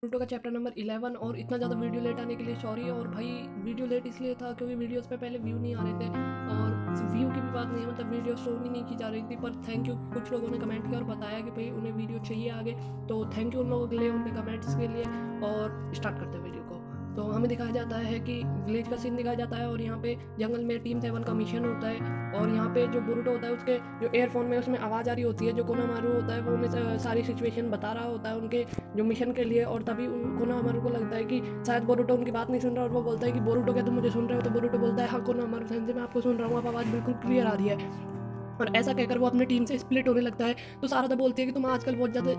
Naruto का chapter number 11 और इतना ज़्यादा वीडियो लेट आने के लिए सॉरी। और भाई वीडियो लेट इसलिए था क्योंकि वीडियोस पे पहले व्यू नहीं आ रहे थे, और व्यू की भी बात नहीं है, मतलब वीडियो शो भी नहीं की जा रही थी। पर थैंक यू, कुछ लोगों ने कमेंट किया और बताया कि भाई उन्हें वीडियो चाहिए आगे, तो थैंक यू उन लोगों के लिए, उनके कमेंट्स के लिए। और स्टार्ट करते हैं वीडियो को। तो हमें दिखाया जाता है कि विलेज का सीन दिखाया जाता है और यहाँ पे जंगल में टीम 7 का मिशन होता है। और यहाँ पे जो बोरुटो होता है उसके जो एयरफोन में उसमें आवाज़ आ रही होती है, जो कोनामारू होता है वो उन्हें सारी सिचुएशन बता रहा होता है उनके जो मिशन के लिए। और तभी कोनामारू को लगता है कि शायद बोरुटो उनकी बात नहीं सुन रहा, और वो बोलता है कि बोरुटो क्या तुम मुझे सुन रहे हो? तो बोरुटो बोलता है हाँ कोनामारू सेंसे मैं आपको सुन रहा हूँ, आप आवाज़ बिल्कुल क्लियर आ रही है। और ऐसा कहकर वो अपनी टीम से स्प्लिट होने लगता है। तो सारदा बोलती है कि तुम आजकल बहुत ज़्यादा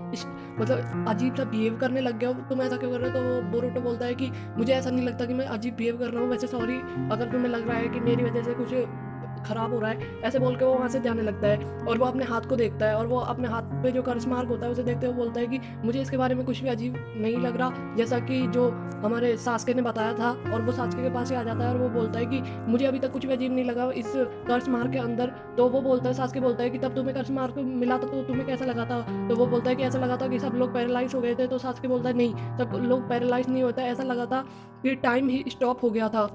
मतलब अजीब सा बिहेव करने लग गए हो, तुम ऐसा क्यों कर रहे हो? तो वो बोरुटो बोलता है कि मुझे ऐसा नहीं लगता कि मैं अजीब बिहेव कर रहा हूँ, वैसे सॉरी अगर तुम्हें लग रहा है कि मेरी वजह से कुछ खराब हो रहा है, ऐसे बोल के वो वहाँ से जाने लगता है। और वो अपने हाथ को देखता है और वो अपने हाथ पे जो कर्स मार्क होता है उसे देखते हुए बोलता है कि मुझे इसके बारे में कुछ भी अजीब नहीं लग रहा, जैसा कि जो हमारे सासके ने बताया था। और वो सासके के पास ही आ जाता है और वो बोलता है कि मुझे अभी तक कुछ भी अजीब नहीं लगा इस कर्स मार्क के अंदर। तो वो बोलता है, सासके बोलता है कि तब तुम्हें कर्स मार्क मिला था तो तुम्हें कैसा लगा था? तो वो बोलता है कि ऐसा लगा था कि सब लोग पैरालाइज हो गए थे। तो सासके बोलता है नहीं, सब लोग पैरालाइज नहीं होता, ऐसा लगा था कि टाइम ही स्टॉप हो गया था,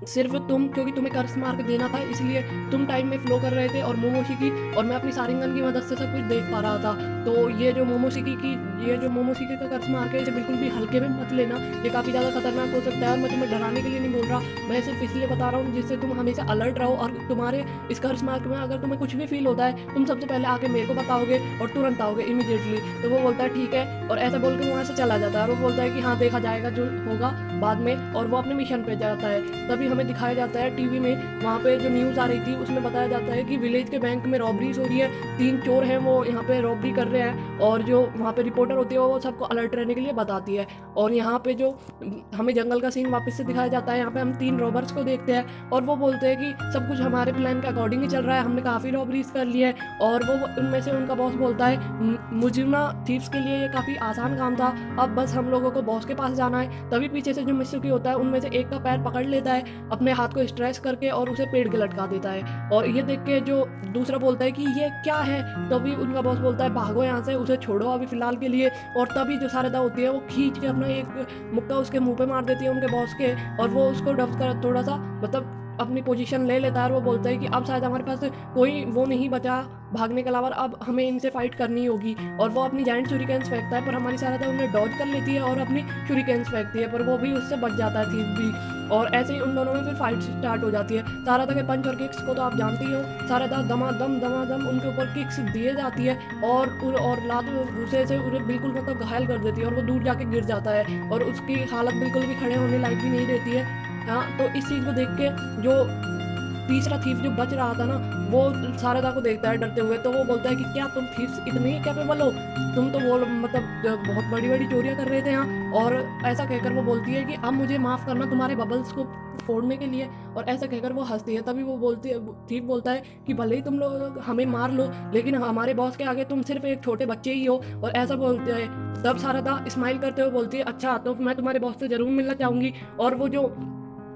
सिर्फ तुम, क्योंकि तुम्हें कर्स मार्क देना था इसलिए तुम टाइम में फ्लो कर रहे थे। और मोमोशिकी और मैं अपनी सारिंगन की मदद से सब कुछ देख पा रहा था। तो ये जो मोमोशिकी का कर्स मार्क है इसे बिल्कुल भी हल्के में मत लेना, ये काफ़ी ज़्यादा खतरनाक हो सकता है। और मैं तुम्हें डराने के लिए नहीं बोल रहा, मैं सिर्फ इसलिए बता रहा हूँ जिससे तुम हमेशा अलर्ट रहो। और तुम्हारे इस कर्स मार्क में अगर तुम्हें कुछ भी फील होता है तुम सबसे पहले आके मेरे को बताओगे और तुरंत आओगे इमीडिएटली। तो वो बोलता है ठीक है, और ऐसा बोल के वहाँ से चला जाता है। और वो बोलता है कि हाँ देखा जाएगा जो होगा बाद में, और वो अपने मिशन पे जाता है। तभी हमें दिखाया जाता है टीवी में, वहाँ पे जो न्यूज़ आ रही थी उसमें बताया जाता है कि विलेज के बैंक में रॉबरीज हो रही है, 3 चोर हैं वो यहाँ पे रॉबरी कर रहे हैं। और जो वहाँ पे रिपोर्टर होती है वो सबको अलर्ट रहने के लिए बताती है। और यहाँ पे जो हमें जंगल का सीन वापस से दिखाया जाता है, यहाँ पे हम 3 रॉबर्स को देखते हैं और वो बोलते हैं कि सब कुछ हमारे प्लान के अकॉर्डिंग ही चल रहा है, हमने काफ़ी रॉबरीज कर ली है। और वो उनमें से उनका बॉस बोलता है मुजुर्ना थीव्स के लिए ये काफ़ी आसान काम था, अब बस हम लोगों को बॉस के पास जाना है। तभी पीछे से जो मित्सुकी होता है उनमें से एक का पैर पकड़ लेता है अपने हाथ को स्ट्रेच करके और उसे पेड़ के लटका देता है। और ये देख के जो दूसरा बोलता है कि ये क्या है? तभी उनका बॉस बोलता है भागो यहाँ से, उसे छोड़ो अभी फिलहाल के लिए। और तभी जो सारदा होती है वो खींच के अपना एक मुक्का उसके मुंह पे मार देती है उनके बॉस के, और वो उसको डब कर थोड़ा सा मतलब अपनी पोजीशन ले लेता है। और वो बोलता है कि अब शायद हमारे पास कोई वो नहीं बचा भागने के अलावा, अब हमें इनसे फाइट करनी होगी। और वो अपनी जाइंट शूरिकेन्स फेंकता है, पर हमारी सारदा उन्हें डॉज कर लेती है और अपनी शूरिकेन्स फेंकती है, पर वो भी उससे बच जाता है थीव भी। और ऐसे ही उन दोनों में फिर फाइट स्टार्ट हो जाती है। सारदा के पंच और किक्स को तो आप जानती हो, सारदा दमादम उनके ऊपर किक्स दिए जाती है और लात घूसे से उन्हें बिल्कुल मतलब घायल कर देती है, और वो दूर जाके गिर जाता है और उसकी हालत बिल्कुल भी खड़े होने लायक भी नहीं रहती है। हाँ, तो इस चीज़ को देख के जो तीसरा थीफ जो बच रहा था ना, वो सारदा को देखता है डरते हुए। तो वो बोलता है कि क्या तुम थीफ्स इतने ही कैपेबल हो? तुम तो वो मतलब बहुत बड़ी बड़ी चोरियां कर रहे थे यहाँ। और ऐसा कहकर वो बोलती है कि अब मुझे माफ़ करना तुम्हारे बबल्स को फोड़ने के लिए। और ऐसा कहकर वो हंसती है। तभी वो बोलती है, थीफ बोलता है कि भले ही तुम लोग हमें मार लो, लेकिन हमारे बॉस के आगे तुम सिर्फ एक छोटे बच्चे ही हो। और ऐसा बोलते हैं। तब सारदा स्माइल करते हुए बोलती है अच्छा, तो मैं तुम्हारे बॉस से ज़रूर मिलना चाहूँगी। और वो जो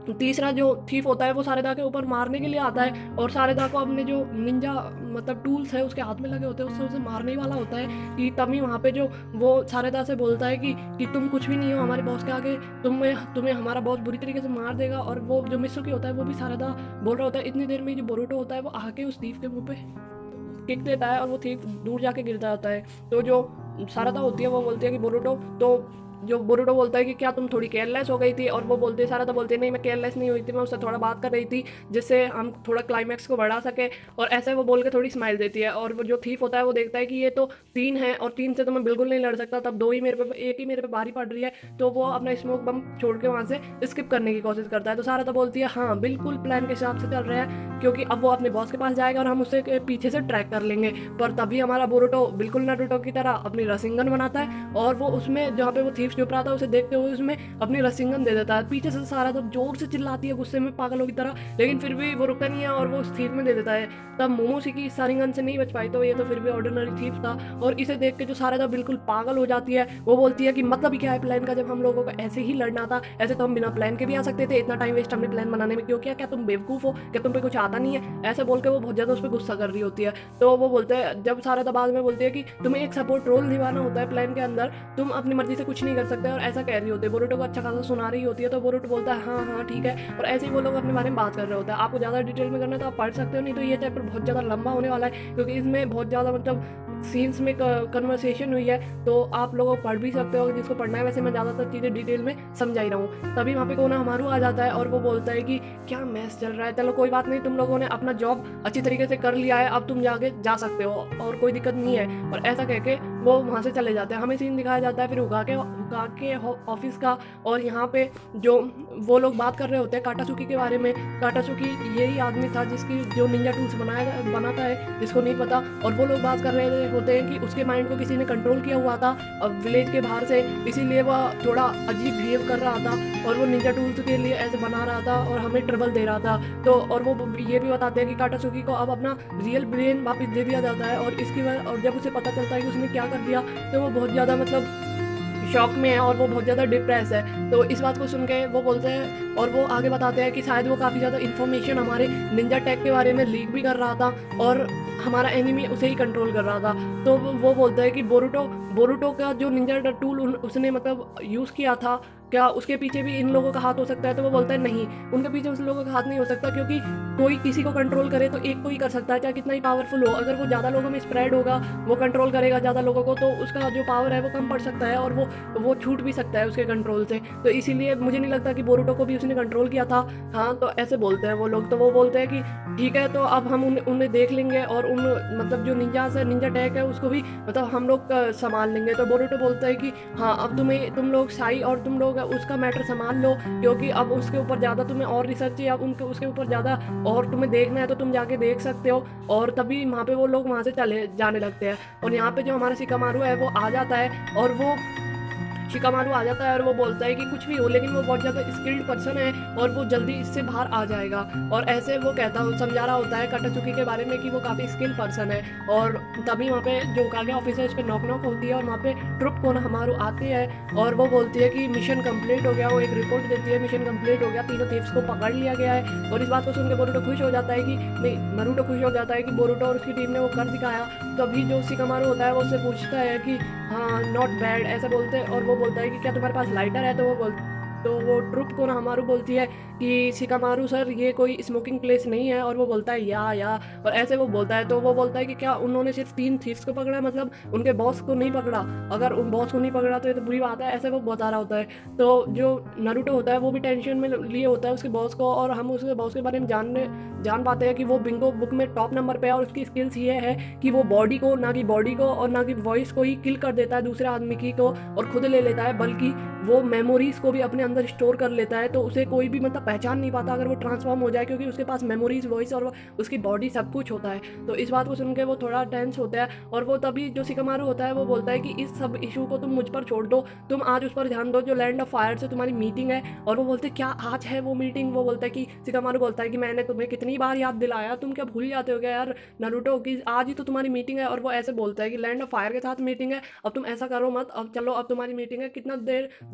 तीसरा जो थीफ होता है वो सारदा के ऊपर मारने के लिए आता है, और सारदा को अपने जो निंजा मतलब टूल्स है उसके हाथ में लगे होते हैं उससे उसे मारने वाला होता है। कि तभी वहाँ पे जो वो सारदा से बोलता है कि तुम कुछ भी नहीं हो हमारे बॉस के आगे, तुम्हें हमारा बॉस बुरी तरीके से मार देगा। और वो जो मित्सुकी होता है वो भी सारदा बोल रहा होता है। इतनी देर में जो बोरुटो होता है वो आके उस थीफ के मुंह पे किक देता है और वो थीफ दूर जाके गिर जाता है। तो जो सारदा होती है वो बोलती है कि बोरुटो, तो जो बोरुटो बोलता है कि क्या तुम थोड़ी केयरलेस हो गई थी? और वो बोलते सारदा बोलती है नहीं मैं केयरलेस नहीं हुई थी, मैं उससे थोड़ा बात कर रही थी जिससे हम थोड़ा क्लाइमैक्स को बढ़ा सके। और ऐसे वो बोल के थोड़ी स्माइल देती है। और वो जो थीफ होता है वो देखता है कि ये तो 3 है और 3 से तो मैं बिल्कुल नहीं लड़ सकता, तब 2 ही मेरे पे, एक ही मेरे पे भारी पड़ रही है। तो वो अपना स्मोक बम छोड़ के वहाँ से स्किप करने की कोशिश करता है। तो सारदा बोलती है हाँ बिल्कुल प्लान के हिसाब से चल रहा है, क्योंकि अब वो अपने बॉस के पास जाएगा और हम उसे पीछे से ट्रैक कर लेंगे। पर तभी हमारा बोरुटो बिल्कुल नारुतो की तरह अपनी रसिंगन बनाता है, और वो उसमें जहाँ पे वो थीफ छुप रहा था उसे देखते हुए उसमें अपनी रसिंगन दे देता है। पीछे से सारदा जोर से चिल्लाती है गुस्से में पागलों की तरह, लेकिन फिर भी वो रुकता नहीं है और वो उस थीफ में दे देता है। तब मोमोशिकी सारिंगन से नहीं बच पाई, तो ये तो फिर भी ऑर्डिनरी थीफ था। और इसे देख के जो सारदा बिल्कुल पागल हो जाती है। वो बोलती है कि मतलब ही क्या है प्लान का, जब हम लोगों को ऐसे ही लड़ना था, ऐसे तो हम बिना प्लान के भी आ सकते थे, इतना टाइम वेस्ट हमने प्लान बनाने में क्यों किया? क्या तुम बेवकूफ़ हो? क्या तुम पे कुछ आता नहीं है? ऐसे बोल के वो बहुत ज़्यादा उस पर गुस्सा कर रही होती है। तो वो बोलते हैं, जब सारदा बाद में बोलती है कि तुम्हें एक सपोर्ट रोल निभाना होता है प्लान के अंदर, तुम अपनी मर्जी से कुछ नहीं नहीं कर सकते और ऐसा कह रही होती है। बोरुटो को अच्छा खासा सुना रही होती है तो बोरुटो बोलता है हाँ हाँ ठीक है, और ऐसे ही वो लोग अपने बारे में बात कर रहे होते हैं। आपको ज़्यादा डिटेल में करना है तो आप पढ़ सकते हो, नहीं तो ये चैप्टर बहुत ज़्यादा लंबा होने वाला है क्योंकि इसमें बहुत ज़्यादा मतलब सीन्स में कन्वर्सेशन हुई है, तो आप लोग पढ़ भी सकते हो जिसको पढ़ना है। वैसे मैं ज़्यादातर चीज़ें डिटेल में समझा ही रहा हूँ। तभी वहाँ पे कोनोहामारू आ जाता है और वो बोलता है कि क्या मैस चल रहा है, चलो कोई बात नहीं, तुम लोगों ने अपना जॉब अच्छी तरीके से कर लिया है, अब तुम जाके जा सकते हो और कोई दिक्कत नहीं है। और ऐसा कह के वो वहाँ से चले जाते हैं। हमें सीन दिखाया जाता है फिर उगा के ऑफिस का, और यहाँ पे जो वो लोग बात कर रहे होते हैं काटासुकी के बारे में। काटासुकी यही आदमी था जिसकी जो निंजा टूल्स बनाता है, जिसको नहीं पता। और वो लोग बात कर रहे होते हैं कि उसके माइंड को किसी ने कंट्रोल किया हुआ था विलेज के बाहर से, इसीलिए वह थोड़ा अजीब बिहेव कर रहा था और वो निंजा टूल्स के लिए ऐसे बना रहा था और हमें ट्रबल दे रहा था। तो और वो ये भी बताते हैं कि काटासुकी को अब अपना रियल ब्रेन वापस दे दिया जाता है, और इसकी वजह, और जब उसे पता चलता है कि उसने क्या कर दिया तो वो बहुत ज़्यादा मतलब शॉक में है और वो बहुत ज़्यादा डिप्रेस है। तो इस बात को सुन के वो बोलते हैं और वो आगे बताते हैं कि शायद वो काफ़ी ज़्यादा इन्फॉर्मेशन हमारे निंजा टेक के बारे में लीक भी कर रहा था और हमारा एनिमी उसे ही कंट्रोल कर रहा था। तो वो बोलता है कि बोरुटो का जो निंजा टूल उसने मतलब यूज़ किया था, क्या उसके पीछे भी इन लोगों का हाथ हो सकता है? तो वो बोलता है नहीं, उनके पीछे उन लोगों का हाथ नहीं हो सकता, क्योंकि कोई किसी को कंट्रोल करे तो एक को ही कर सकता है, चाहे कितना ही पावरफुल हो। अगर वो ज़्यादा लोगों में स्प्रेड होगा, वो कंट्रोल करेगा ज़्यादा लोगों को, तो उसका जो पावर है वो कम पड़ सकता है और वो छूट भी सकता है उसके कंट्रोल से। तो इसीलिए मुझे नहीं लगता कि बोरुटो को भी उसने कंट्रोल किया था। हाँ, तो ऐसे बोलते हैं वो लोग। तो वो बोलते हैं कि ठीक है, तो अब हम उन्हें देख लेंगे और उन मतलब जो निंजा टैक है उसको भी मतलब हम लोग संभाल लेंगे। तो बोरुटो बोलता है कि हाँ, अब तुम लोग साई और तुम लोग उसका मैटर संभाल लो, क्योंकि अब उसके ऊपर ज़्यादा तुम्हें और रिसर्च या उसके ऊपर ज़्यादा और तुम्हें देखना है तो तुम जाके देख सकते हो। और तभी वहाँ पे वो लोग वहाँ से चले जाने लगते हैं। और यहाँ पे जो हमारा शिकामारू है वो आ जाता है और वो शिकामारू आ जाता है और वो बोलता है कि कुछ भी हो, लेकिन वो बहुत ज़्यादा स्किल्ड पर्सन है और वो जल्दी इससे बाहर आ जाएगा। और ऐसे वो समझा रहा होता है काटासुकी के बारे में कि वो काफ़ी स्किल पर्सन है। और तभी वहाँ पे जो कागे ऑफिसर इस पर नॉक होती है और वहाँ पे ट्रुप कोनोहामारू आती है और वो बोलती है कि मिशन कंप्लीट हो गया। वो एक रिपोर्ट देती है, मिशन कंप्लीट हो गया, तीनों थीव्स को पकड़ लिया गया है। और इस बात को सुन के बोरुटो खुश हो जाता है कि नहीं, नारुतो खुश हो जाता है कि बोरुटो और उसकी टीम ने वो कर दिखाया। तो अभी जो शिकामारू होता है वो उससे पूछता है कि हाँ, नॉट बैड, ऐसा बोलते हैं। और वो बोलता है कि क्या तुम्हारे पास लाइटर है? तो वो ट्रुप कोनोहामारू बोलती है कि शिकामारू सर, ये कोई स्मोकिंग प्लेस नहीं है। और वो बोलता है या और ऐसे वो बोलता है। तो वो बोलता है कि क्या उन्होंने सिर्फ 3 थीव्स को पकड़ा, मतलब उनके बॉस को नहीं पकड़ा? अगर उन बॉस को नहीं पकड़ा तो ये तो बुरी बात है, ऐसे वो बता रहा होता है। तो जो नारुतो होता है वो भी टेंशन में लिए होता है उसके बॉस को, और हम उसके बॉस के बारे में जान पाते हैं कि वो बिंगो बुक में टॉप नंबर पे है। और उसकी स्किल्स ये है कि वो बॉडी को और ना कि वॉइस को ही किल कर देता है दूसरे आदमी की को, और खुद ले लेता है, बल्कि वो मेमोरीज को भी अपने अंदर स्टोर कर लेता है। तो उसे कोई भी मतलब पहचान नहीं पाता अगर वो ट्रांसफॉर्म हो जाए, क्योंकि उसके पास मेमोरीज, वॉइस और उसकी बॉडी सब कुछ होता है। तो इस बात को सुन के वो थोड़ा टेंस होता है। और वो तभी जो शिकामारू होता है वो बोलता है कि इस सब इशू को तुम मुझ पर छोड़ दो, तुम आज उस पर ध्यान दो जो लैंड ऑफ फायर से तुम्हारी मीटिंग है। और वो बोलते क्या आज है वो मीटिंग? वो बोलता है कि शिकामारू बोलता है कि मैंने तुम्हें कितनी बार याद दिलाया, तुम क्या भूल जाते हो क्या यार नारुतो की, आज ही तो तुम्हारी मीटिंग है। और वो ऐसे बोलता है कि लैंड ऑफ फायर के साथ मीटिंग है, अब तुम ऐसा करो मत, अब चलो, अब तुम्हारी मीटिंग है, कितना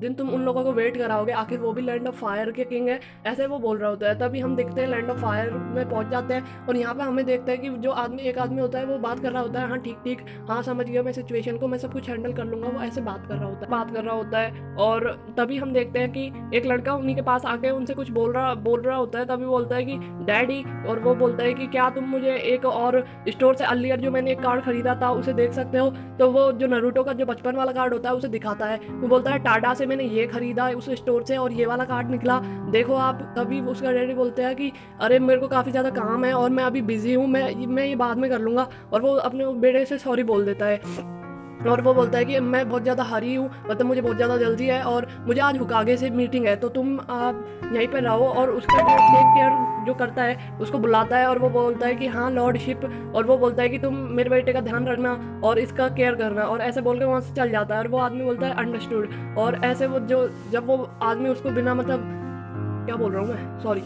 दिन तुम उन लोगों को वेट कराओगे, आखिर वो भी लैंड ऑफ फायर के किंग है। ऐसे वो बोल रहा होता है। तभी हम देखते हैं लैंड ऑफ फायर में पहुंच जाते हैं और यहाँ पे हमें देखते हैं कि जो एक आदमी होता है वो बात कर रहा होता है, हाँ ठीक, हाँ समझ गया मैं सिचुएशन को, मैं सब कुछ हैंडल कर लूंगा। वो ऐसे बात कर रहा होता है। और तभी हम देखते हैं कि एक लड़का उन्हीं के पास आके उनसे कुछ बोल रहा होता है। तभी बोलता है कि डैडी, और वो बोलता है कि क्या तुम मुझे एक और स्टोर से अर्लियर जो मैंने एक कार्ड खरीदा था उसे देख सकते हो? तो वो जो नारुतो का जो बचपन वाला कार्ड होता है उसे दिखाता है। वो बोलता है टाडा से मैंने ये खरीदा उस स्टोर से और ये वाला कार्ड निकला, देखो आप। तभी उसका डैडी बोलते हैं कि अरे मेरे को काफ़ी ज़्यादा काम है और मैं अभी बिजी हूँ, मैं ये बाद में कर लूँगा। और वो अपने बेटे से सॉरी बोल देता है। और वो बोलता है कि मैं बहुत ज़्यादा हरी हूँ, मतलब मुझे बहुत ज़्यादा जल्दी है और मुझे आज हुकागे से मीटिंग है, तो तुम आप यहीं पर रहो। और उसका जो टेक केयर जो करता है उसको बुलाता है और वो बोलता है कि हाँ लॉर्डशिप। और वो बोलता है कि तुम मेरे बेटे का ध्यान रखना और इसका केयर करना, और ऐसे बोल के वहाँ से चल जाता है। और वो आदमी बोलता है अंडरस्टूड। और ऐसे वो जब वो आदमी उसको बिना मतलब क्या बोल रहा हूँ मैं, सॉरी,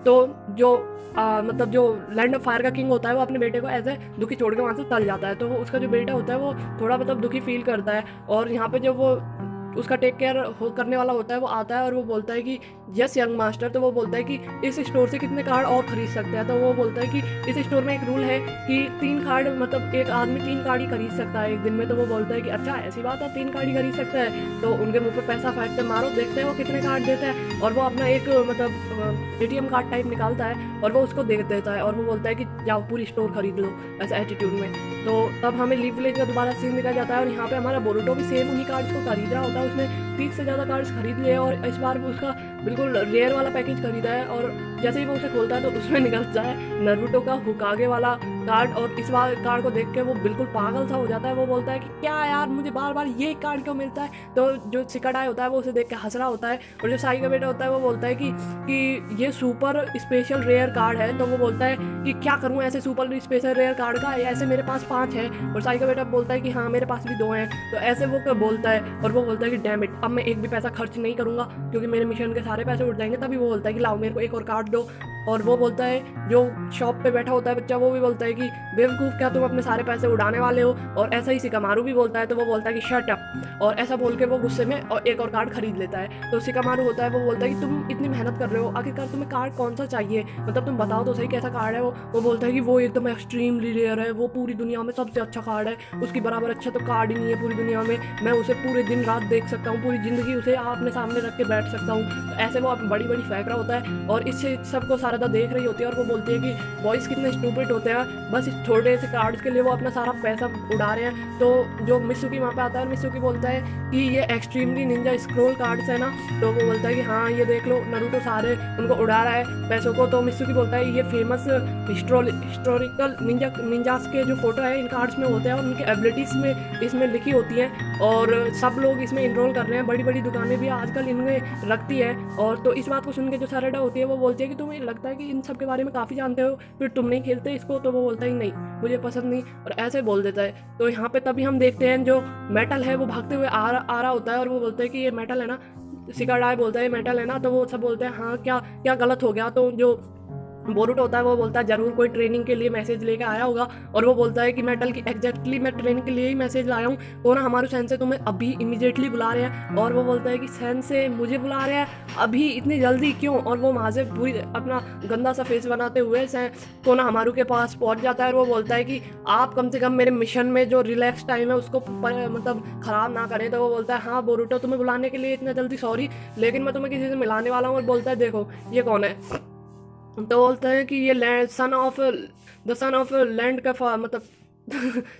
तो जो मतलब जो लैंड ऑफ फायर का किंग होता है वो अपने बेटे को ऐसे दुखी छोड़ के वहाँ से चल जाता है। तो वो उसका जो बेटा होता है वो थोड़ा मतलब दुखी फील करता है। और यहाँ पे जब वो उसका टेक केयर करने वाला होता है वो आता है और वो बोलता है कि यस यंग मास्टर। तो वो बोलता है कि इस स्टोर से कितने कार्ड और खरीद सकते हैं। तो वो बोलता है कि इस स्टोर में एक रूल है कि 3 कार्ड मतलब एक आदमी 3 कार्ड ही खरीद सकता है एक दिन में। तो वो बोलता है कि अच्छा ऐसी बात है, 3 कार्ड ही खरीद सकता है। तो उनके मुंह पे पैसा फेंकते मारो, देखते हैं वो कितने कार्ड देते हैं। और वो अपना एक मतलब ATM कार्ड टाइप निकालता है और वो उसको दे देता है और वो बोलता है कि जाओ पूरी स्टोर खरीद लो, ऐसा एटीट्यूड में। तो तब हमें लीव विलेज का दोबारा सीन दिखाया जाता है और यहाँ पे हमारा बोरुटो भी सेम उन्हीं कार्ड्स को खरीद रहा होता है। उसने 30 से ज़्यादा कार्ड्स खरीद लिए और इस बार वो उसका बिल्कुल रेयर वाला पैकेज खरीदा है। और जैसे ही वो उसे खोलता है तो उसमें निकलता है नारुतो का हुकागे वाला कार्ड। और इस बार कार्ड को देख के वो बिल्कुल पागल सा हो जाता है। वो बोलता है कि क्या यार, मुझे बार बार ये कार्ड क्यों मिलता है। तो जो सिकाडाई होता है वो उसे देख के हंस रहा होता है और जो साई का बेटा होता है वो बोलता है कि ये सुपर स्पेशल रेयर कार्ड है। तो वो बोलता है कि क्या करूँ ऐसे सुपर स्पेशल रेयर कार्ड का, ऐसे मेरे पास 5 है। और साई का बेटा बोलता है कि हाँ मेरे पास भी 2 हैं। तो ऐसे वो बोलता है और वो बोलता है कि डैम इट, अब मैं एक भी पैसा खर्च नहीं करूँगा क्योंकि मेरे मिशन के सारे पैसे उठ जाएंगे। तभी वो बोलता है कि लाओ मेरे को एक और कार्ड दो। और वो बोलता है, जो शॉप पे बैठा होता है बच्चा वो भी बोलता है कि बेवकूफ़, क्या तुम अपने सारे पैसे उड़ाने वाले हो। और ऐसा ही सिकामारू भी बोलता है। तो वो बोलता है कि शट अप, और ऐसा बोल के वो गुस्से में और एक और कार्ड खरीद लेता है। तो सिकामारू होता है वो बोलता है कि तुम इतनी मेहनत कर रहे हो, आखिरकार तुम्हें कार्ड कौन सा चाहिए, मतलब तुम बताओ तो सही कैसा कार्ड है वो बोलता है कि वो एकदम एक्सट्रीमली रेयर है, वो पूरी दुनिया में सबसे अच्छा कार्ड है, उसकी बराबर अच्छा तो कार्ड ही नहीं है पूरी दुनिया में, मैं उसे पूरे दिन रात देख सकता हूँ, पूरी ज़िंदगी उसे अपने सामने रख के बैठ सकता हूँ। तो ऐसे वो बड़ी बड़ी फेंक रहा होता है और इससे सबको सारदा देख रही होती है और वो बोलती है कि बॉयज़ कितने स्टूपिड होते हैं, बस इस छोटे से कार्ड्स के लिए वो अपना सारा पैसा उड़ा रहे हैं। तो जो मित्सुकी वहाँ पे आता है और मित्सुकी बोलता है कि ये एक्सट्रीमली निंजा स्क्रॉल कार्ड्स है ना। तो वो बोलता है कि हाँ ये देख लो, नारुतो सारे उनको उड़ा रहा है पैसों को। तो मित्सुकी बोलता है ये फेमस हिस्टोरिकल निंजास के जो फोटो है इन कार्ड्स में होते हैं और उनकी एबिलिटीज़ में इसमें लिखी होती हैं और सब लोग इसमें इनरोल कर रहे हैं, बड़ी बड़ी दुकानें भी आजकल इनमें रखती है। और तो इस बात को सुन के जो सारेडा होती है वो बोलती है कि तुम्हें लगता है कि इन सब के बारे में काफ़ी जानते हो, फिर तुम नहीं खेलते इसको। तो वो बोलता है नहीं मुझे पसंद नहीं, और ऐसे बोल देता है। तो यहाँ पे तभी हम देखते हैं जो मेटल है वो भागते हुए आ रहा होता है और वो बोलते हैं कि ये मेटल है ना। सिकाडाई बोलता है मेटल है ना। तो वो सब बोलते हैं हाँ क्या क्या गलत हो गया। तो जो बोरुटो होता है वो बोलता है जरूर कोई ट्रेनिंग के लिए मैसेज लेके आया होगा। और वो बोलता है कि मेटल की एग्जैक्टली मैं ट्रेनिंग के लिए ही मैसेज लाया हूँ, वो ना हमारे सेंसे तुम्हें अभी इमीडिएटली बुला रहे हैं। और वो बोलता है कि सेंसे मुझे बुला रहे हैं अभी, इतनी जल्दी क्यों। और वो वहाँ से पूरी अपना गंदा सा फेस बनाते हुए कोना हमारू के पास पहुँच जाता है और वो बोलता है कि आप कम से कम मेरे मिशन में जो रिलैक्स टाइम है उसको मतलब ख़राब ना करें। तो वो बोलता है हाँ बोरुटो तुम्हें बुलाने के लिए इतना जल्दी सॉरी, लेकिन मैं तुम्हें किसी से मिलाने वाला हूँ। और बोलता है देखो ये कौन है। तो बोलते हैं कि ये सन ऑफ लैंड का मतलब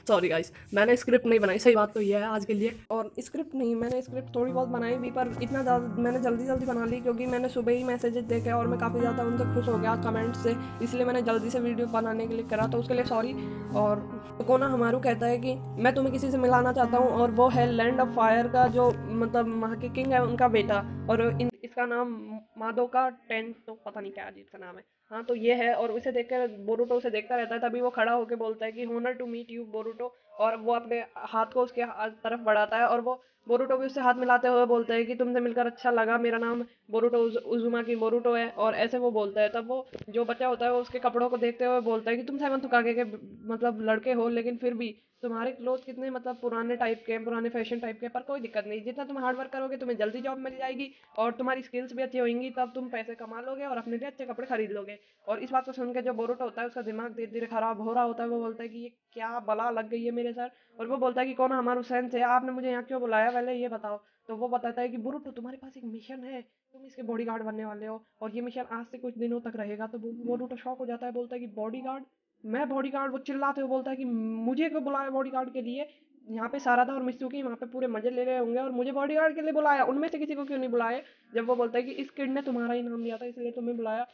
सॉरी गाइस, मैंने स्क्रिप्ट नहीं बनाई, सही बात तो ये है आज के लिए। और स्क्रिप्ट नहीं, मैंने स्क्रिप्ट थोड़ी बहुत बनाई भी, पर इतना ज़्यादा मैंने जल्दी बना ली क्योंकि मैंने सुबह ही मैसेजेस देखे और मैं काफ़ी ज़्यादा उनसे खुश हो गया कमेंट से, इसलिए मैंने जल्दी से वीडियो बनाने के लिए करा, तो उसके लिए सॉरी। और कोना हमारू कहता है कि मैं तुम्हें किसी से मिलाना चाहता हूँ और वो है लैंड ऑफ फायर का जो मतलब वहाँ के किंग है उनका बेटा, और इसका नाम मादोका टेंट, तो पता नहीं क्या अजीब सा नाम है। हाँ तो ये है, और उसे देखकर बोरुटो उसे देखता रहता है। तभी वो खड़ा होकर बोलता है कि honour to meet you Boruto, और वो अपने हाथ को उसके तरफ बढ़ाता है और वो बोरुटो भी उससे हाथ मिलाते हुए बोलता है कि तुमसे मिलकर अच्छा लगा, मेरा नाम बोरुटो उजुमाकी बोरुटो है। और ऐसे वो बोलता है। तब वो जो बच्चा होता है वो उसके कपड़ों को देखते हुए बोलता है कि तुम साइमन तुकागे के मतलब लड़के हो, लेकिन फिर भी तुम्हारे क्लोथ कितने मतलब पुराने टाइप के हैं, पुराने फैशन टाइप के, पर कोई दिक्कत नहीं, जितना तुम हार्ड वर्क करोगे तुम्हें जल्दी जॉब मिल जाएगी और तुम्हारी स्किल्स भी अच्छी होंगी, तब तुम पैसे कमा लोगे और अपने लिए अच्छे कपड़े खरीद लोगे। और इस बात को सुन के जो बोरुटो होता है उसका दिमाग धीरे धीरे खराब हो रहा होता है। वो बोलता है कि ये क्या बला लग गई है मेरे सर। और वो बोलता है कि कौन हमारा सेंस है, आपने मुझे यहाँ क्यों बुलाया, पहले ये बताओ। तो वो बताता है कि बोरुटो तुम्हारे पास एक मिशन है, तुम इसके बॉडीगार्ड बनने वाले हो और ये मिशन आज से कुछ दिनों तक रहेगा। तो बोरुटो शॉक हो जाता है, बोलता है कि बॉडीगार्ड, मैं बॉडीगार्ड। वो चिल्लाते हुए बोलता है कि मुझे क्यों बुलाया बॉडीगार्ड के लिए, यहाँ पे सारादा और मित्सुकी वहाँ पे पूरे मजे ले रहे होंगे और मुझे बॉडीगार्ड के लिए बुलाया, उनमें से किसी को क्यों नहीं बुलाया। जब वो बोलता है कि इस किड ने तुम्हारा ही नाम लिया था इसलिए तुम्हें बुलाया।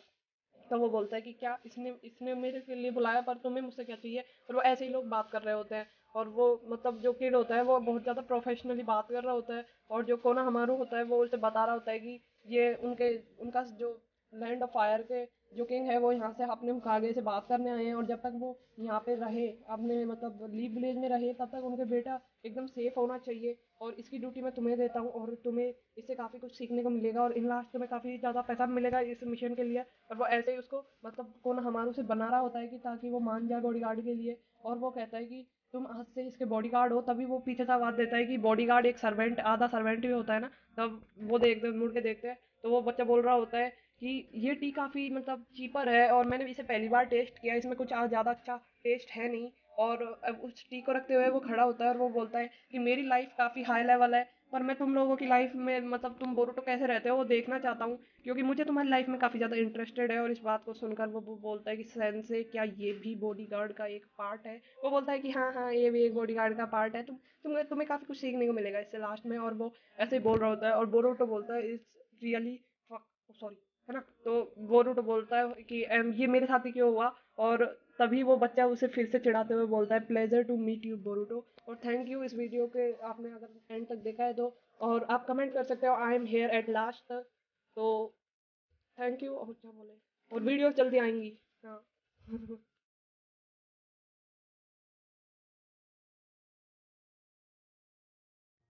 तो वो बोलता है कि क्या इसने इसने मेरे के लिए बुलाया, पर तुम्हें मुझसे क्या चाहिए। और वो ऐसे ही लोग बात कर रहे होते हैं और वो मतलब जो किड होता है वो बहुत ज़्यादा प्रोफेशनली बात कर रहा होता है, और जो कोना हमारू होता है वो उसे बता रहा होता है कि ये उनका जो लैंड ऑफ फायर के जो किंग है वो यहाँ से अपने हुकागे से बात करने आए हैं, और जब तक वो यहाँ पे रहे अपने मतलब लीव विलेज में रहे तब तक उनके बेटा एकदम सेफ होना चाहिए, और इसकी ड्यूटी मैं तुम्हें देता हूँ और तुम्हें इससे काफ़ी कुछ सीखने को मिलेगा और इन लास्ट तुम्हें काफ़ी ज़्यादा पैसा मिलेगा इस मिशन के लिए। और वो ऐसे ही उसको मतलब कौन हमारे से बना रहा होता है कि ताकि वो मान जाए बॉडीगार्ड के लिए। और वो कहता है कि तुम हद से इसके बॉडीगार्ड हो, तभी वो पीछे से आवाज़ देता है कि बॉडीगार्ड एक सर्वेंट, आधा सर्वेंट भी होता है ना। तब वो देखते मुड़ के देखते हैं, तो वो बच्चा बोल रहा होता है कि ये टी काफ़ी मतलब चीपर है और मैंने इसे पहली बार टेस्ट किया, इसमें कुछ ज़्यादा अच्छा टेस्ट है नहीं। और अब उस टी को रखते हुए वो खड़ा होता है और वो बोलता है कि मेरी लाइफ काफ़ी हाई लेवल है, पर मैं तुम लोगों की लाइफ में मतलब तुम बोरुतो कैसे रहते हो वो देखना चाहता हूँ, क्योंकि मुझे तुम्हारी लाइफ में काफ़ी ज़्यादा इंटरेस्टेड है। और इस बात को सुनकर वो बोलता है कि सेंसे क्या ये भी बॉडीगार्ड का एक पार्ट है। वो बोलता है कि हाँ हाँ, ये भी एक बॉडीगार्ड का पार्ट है, तुम्हें काफ़ी कुछ सीखने को मिलेगा इससे लास्ट में। और वो ऐसे ही बोल रहा होता है और बोरुतो बोलता है इट्स रियली सॉरी, है ना। तो बोरुतो बोलता है कि ये मेरे साथ ही क्यों हुआ?" और तभी वो बच्चा उसे फिर से चिढ़ाते हुए बोलता है, "pleasure to meet you Boruto." और थैंक यू इस वीडियो के आपने अगर एंड तक देखा है तो। और आप कमेंट कर सकते हो I am here at last. तो थैंक यू। और क्या बोले, और वीडियोस जल्दी आएंगी। हाँ।